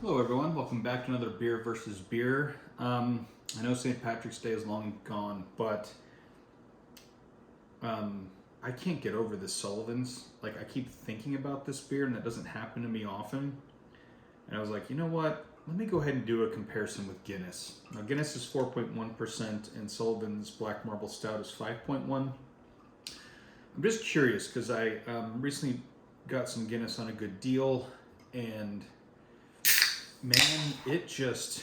Hello everyone, welcome back to another Beer versus Beer. I know St. Patrick's Day is long gone, but I can't get over this Sullivan's. Like, I keep thinking about this beer and that doesn't happen to me often. And I was like, you know what, let me go ahead and do a comparison with Guinness. Now Guinness is 4.1% and Sullivan's Black Marble Stout is 5.1. I'm just curious because I recently got some Guinness on a good deal, and man, it just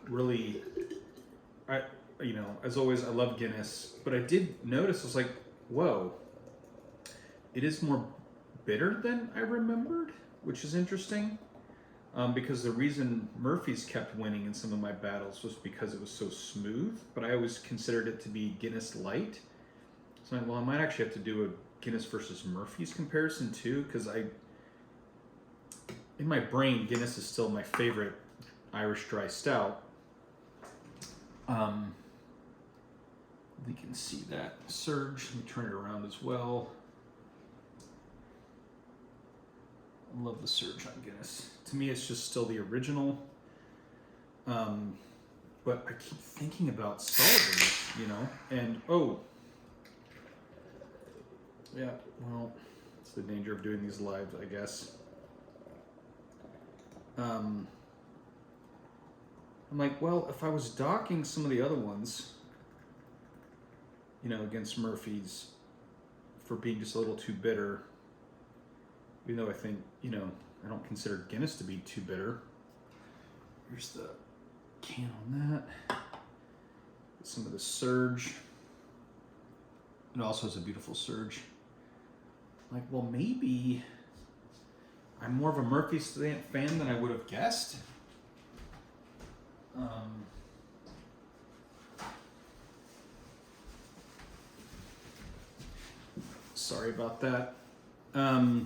really, as always, I love Guinness, but I did notice, I was like, whoa, it is more bitter than I remembered, which is interesting, because the reason Murphy's kept winning in some of my battles was because it was so smooth, but I always considered it to be Guinness light. So, well, I might actually have to do a Guinness versus Murphy's comparison too, because in my brain, Guinness is still my favorite Irish Dry Stout. We can see that surge. Let me turn it around as well. I love the surge on Guinness. To me, it's just still the original. But I keep thinking about Sullivan, and yeah, well, it's the danger of doing these live, I guess. I'm like, well, if I was docking some of the other ones, against Murphy's for being just a little too bitter, even though I think, I don't consider Guinness to be too bitter. Here's the can on that. Some of the surge. It also has a beautiful surge. Like, well, maybe I'm more of a Murphy's fan than I would have guessed. Sorry about that. But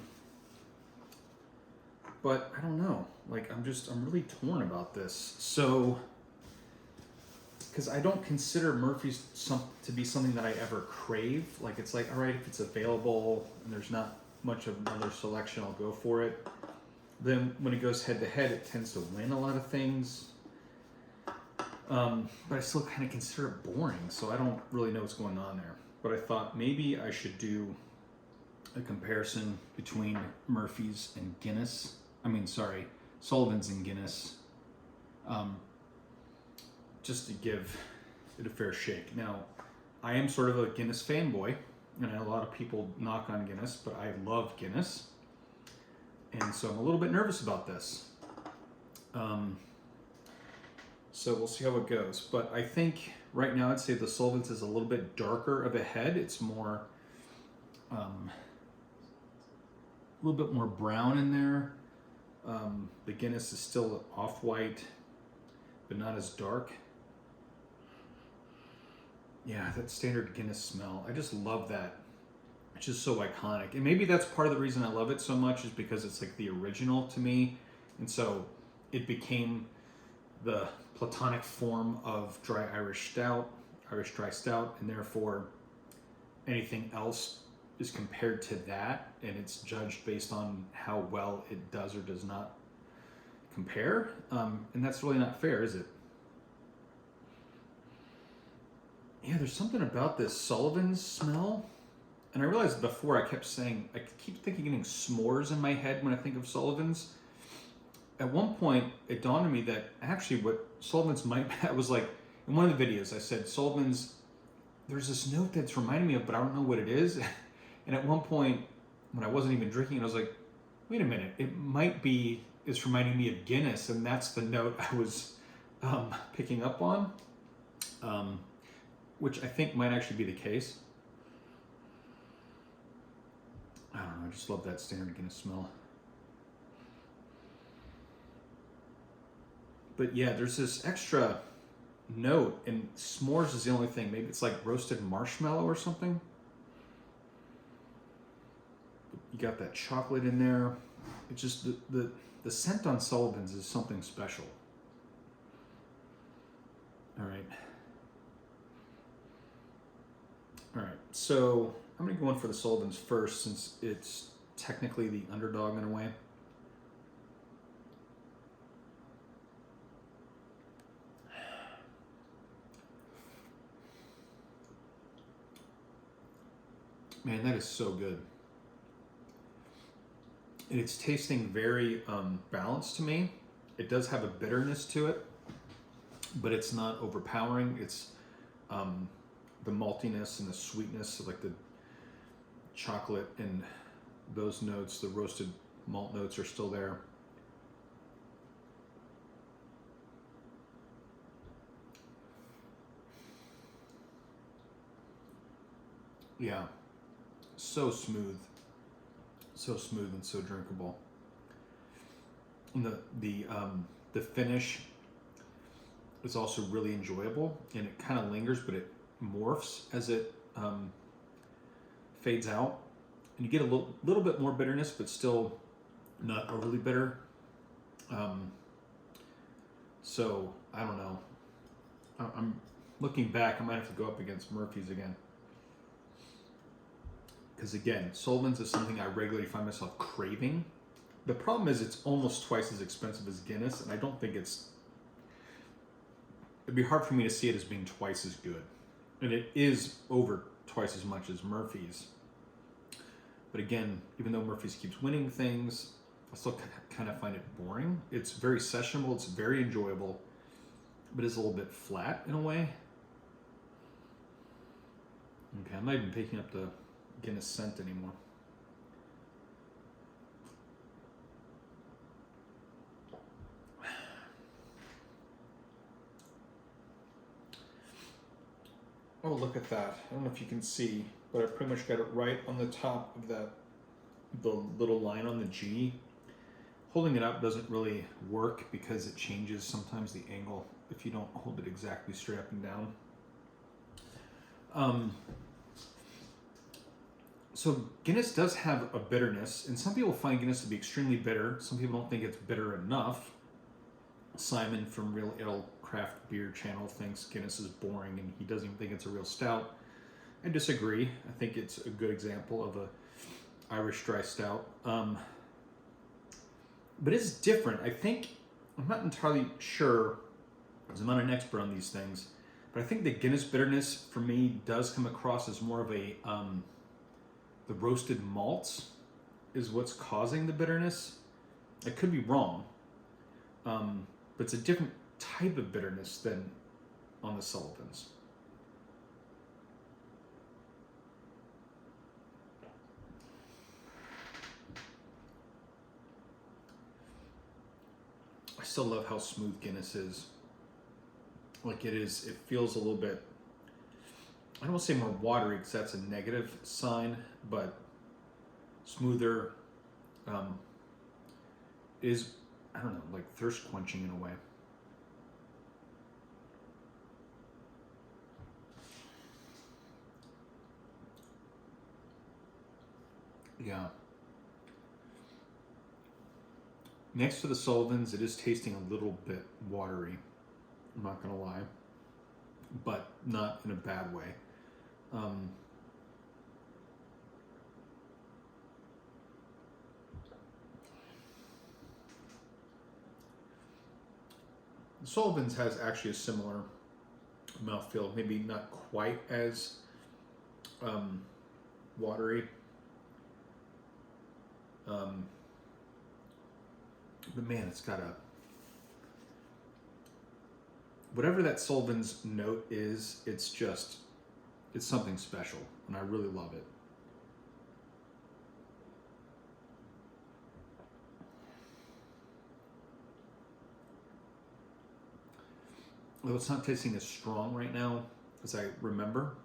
I don't know. Like, I'm really torn about this. So, because I don't consider Murphy's to be something that I ever crave. Like, it's like, all right, if it's available and there's not much of another selection, I'll go for it. Then when it goes head to head, it tends to win a lot of things. But I still kind of consider it boring, so I don't really know what's going on there. But I thought maybe I should do a comparison between Murphy's and Guinness. Sullivan's and Guinness. Just to give it a fair shake. Now, I am sort of a Guinness fanboy, and a lot of people knock on Guinness, but I love Guinness. And so I'm a little bit nervous about this. So we'll see how it goes. But I think right now I'd say the Sullivan's is a little bit darker of a head. It's more, a little bit more brown in there. The Guinness is still off-white, but not as dark. Yeah, that standard Guinness smell. I just love that. It's just so iconic. And maybe that's part of the reason I love it so much, is because it's like the original to me. And so it became the platonic form of dry Irish Dry Stout, and therefore anything else is compared to that, and it's judged based on how well it does or does not compare. And that's really not fair, is it? Yeah, there's something about this Sullivan's smell. And I realized before, I keep thinking s'mores in my head when I think of Sullivan's. At one point, it dawned on me that actually what Sullivan's might have was like, in one of the videos, I said, Sullivan's, there's this note that's reminding me of, but I don't know what it is. And at one point, when I wasn't even drinking it, I was like, wait a minute, it's reminding me of Guinness, and that's the note I was picking up on, which I think might actually be the case. I don't know, I just love that standard Guinness smell. But yeah, there's this extra note, and s'mores is the only thing. Maybe it's like roasted marshmallow or something. You got that chocolate in there. It's just the scent on Sullivan's is something special. All right, so I'm gonna go in for the Sullivan's first, since it's technically the underdog in a way. Man, that is so good. And it's tasting very balanced to me. It does have a bitterness to it, but it's not overpowering. It's the maltiness and the sweetness, like the chocolate and those notes, the roasted malt notes are still there. Yeah, so smooth and so drinkable. And the finish is also really enjoyable, and it kind of lingers, but it morphs as it fades out, and you get a little bit more bitterness, but still not overly bitter. So I don't know. I'm looking back. I might have to go up against Murphy's again. Because again, Sullivan's is something I regularly find myself craving. The problem is it's almost twice as expensive as Guinness, and I don't think it'd be hard for me to see it as being twice as good. And it is over twice as much as Murphy's. But again, even though Murphy's keeps winning things, I still kind of find it boring. It's very sessionable, it's very enjoyable, but it's a little bit flat in a way. Okay, I'm not even picking up the Guinness scent anymore. Oh, look at that. I don't know if you can see, but I pretty much got it right on the top of the little line on the G. Holding it up doesn't really work because it changes sometimes the angle if you don't hold it exactly straight up and down. So Guinness does have a bitterness, and some people find Guinness to be extremely bitter. Some people don't think it's bitter enough. Simon from Real Ale Craft Beer Channel thinks Guinness is boring, and he doesn't even think it's a real stout. I disagree. I think it's a good example of a Irish Dry Stout. But it's different. I'm not entirely sure, because I'm not an expert on these things, but I think the Guinness bitterness for me does come across as more of a the roasted malts is what's causing the bitterness. I could be wrong, but it's a different type of bitterness than on the Sullivans. I still love how smooth Guinness is. Like it feels a little bit, I don't want to say more watery because that's a negative sign, but smoother, is, I don't know, like thirst quenching in a way. Yeah. Next to the Sullivans, it is tasting a little bit watery. I'm not gonna lie, but not in a bad way. The Sullivan's has actually a similar mouthfeel, maybe not quite as watery. But man, it's got whatever that Sullivan's note is, it's something special, and I really love it. Although it's not tasting as strong right now as I remember.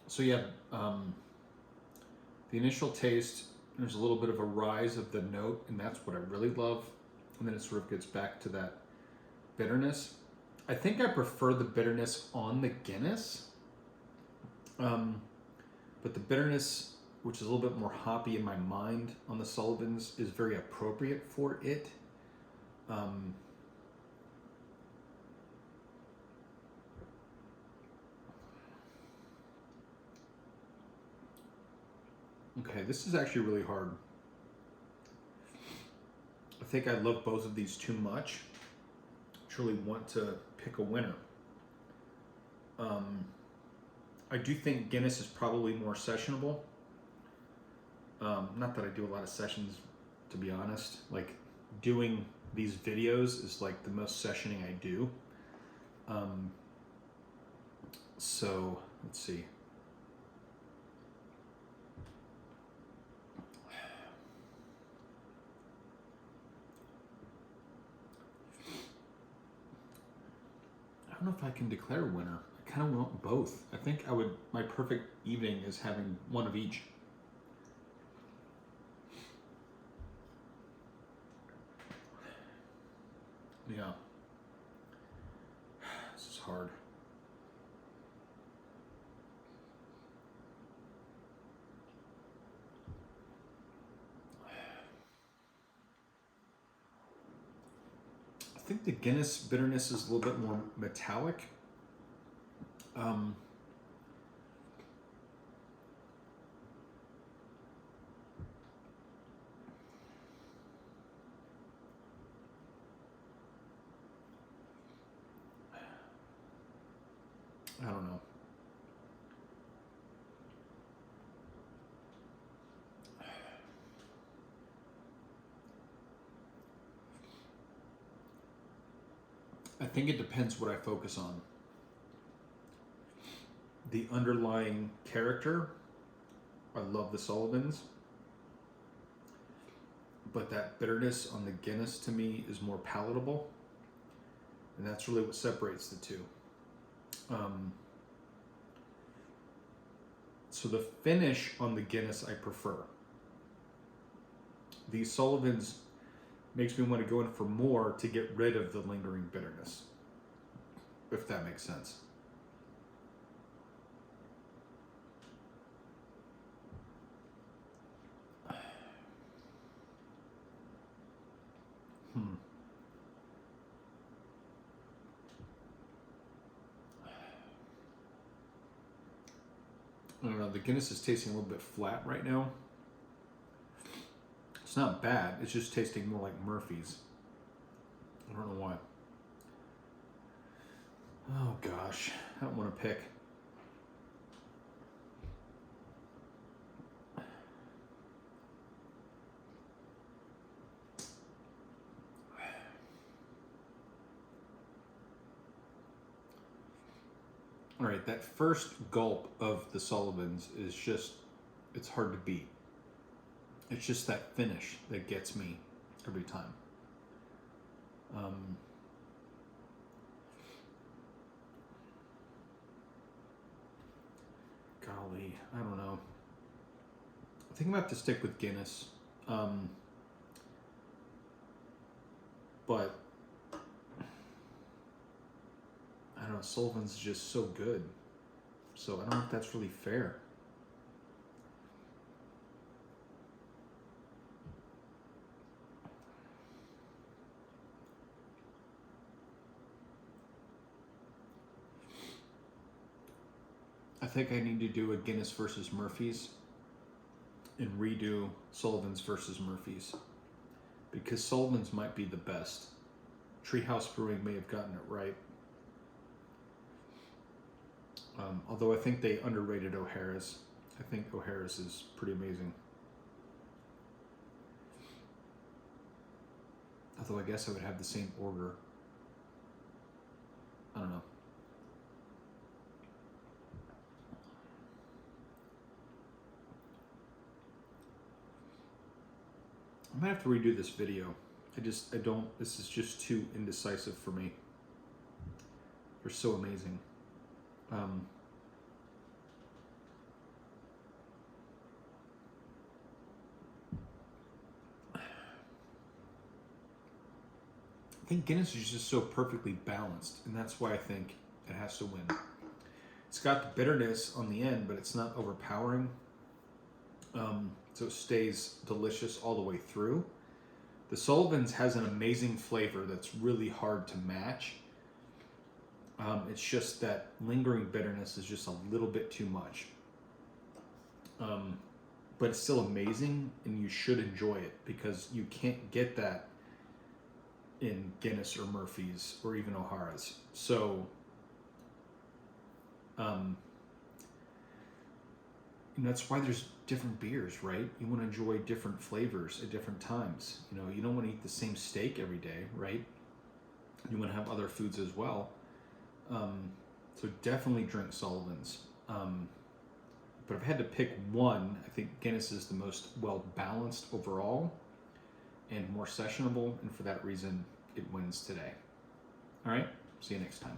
So yeah, the initial taste, there's a little bit of a rise of the note, and that's what I really love. And then it sort of gets back to that bitterness. I think I prefer the bitterness on the Guinness. But the bitterness, which is a little bit more hoppy in my mind on the Sullivan's, is very appropriate for it. Okay, this is actually really hard. I think I love both of these too much. Truly want to pick a winner. I do think Guinness is probably more sessionable. Not that I do a lot of sessions, to be honest. Like, doing these videos is like the most sessioning I do. So let's see. I don't know if I can declare a winner. I kind of want both. I think my perfect evening is having one of each. Yeah. This is hard. I think the Guinness bitterness is a little bit more metallic. I don't know. I think it depends what I focus on. The underlying character, I love the Sullivans, but that bitterness on the Guinness to me is more palatable, and that's really what separates the two. So the finish on the Guinness I prefer. These Sullivans makes me want to go in for more to get rid of the lingering bitterness, if that makes sense. I don't know, the Guinness is tasting a little bit flat right now. It's not bad, it's just tasting more like Murphy's. I don't know why. Oh gosh, I don't want to pick. All right, that first gulp of the Sullivans is just, it's hard to beat. It's just that finish that gets me every time. Golly, I don't know. I think I'm gonna have to stick with Guinness. But I don't know, Sullivan's just so good. So I don't know if that's really fair. I think I need to do a Guinness versus Murphy's and redo Sullivan's versus Murphy's, because Sullivan's might be the best. Treehouse Brewing may have gotten it right. Although I think they underrated O'Hara's. I think O'Hara's is pretty amazing. Although I guess I would have the same order. I don't know. I might have to redo this video. This is just too indecisive for me. They're so amazing. I think Guinness is just so perfectly balanced, and that's why I think it has to win. It's got the bitterness on the end, but it's not overpowering. So it stays delicious all the way through. The Sullivan's has an amazing flavor that's really hard to match. It's just that lingering bitterness is just a little bit too much. But it's still amazing, and you should enjoy it, because you can't get that in Guinness or Murphy's or even O'Hara's. So And that's why there's different beers, right? You want to enjoy different flavors at different times. You know, you don't want to eat the same steak every day, right? You want to have other foods as well. So definitely drink Sullivan's. But if I had to pick one, I think Guinness is the most well-balanced overall and more sessionable, and for that reason, it wins today. All right, see you next time.